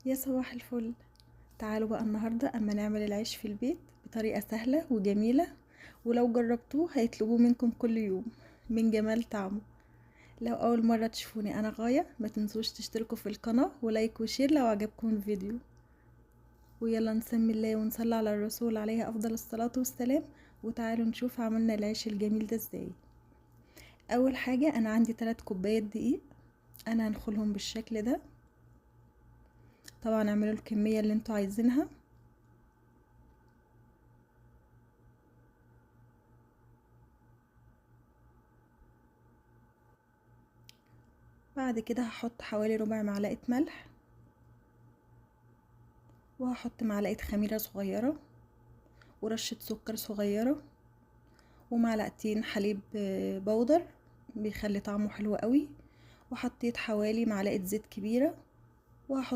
يا صباح الفل. تعالوا بقى النهاردة اما نعمل العيش في البيت بطريقة سهلة وجميلة، ولو جربتوه هيطلبوه منكم كل يوم من جمال طعمه. لو اول مرة تشوفوني انا غاية، ما تنسوش تشتركوا في القناة ولايك وشير لو عجبكم الفيديو. ويلا نسمي الله ونصلي على الرسول عليه افضل الصلاة والسلام. وتعالوا نشوف عملنا العيش الجميل ده ازاي. اول حاجة انا عندي 3 كوبايات دقيق، انا هنخلهم بالشكل ده. طبعا اعملوا الكمية اللي انتوا عايزينها. بعد كده هحط حوالي ربع معلقة ملح، وهحط معلقة خميرة صغيرة، ورشة سكر صغيرة، ومعلقتين حليب بودر بيخلي طعمه حلو قوي. وحطيت حوالي معلقة زيت كبيرة، وهحط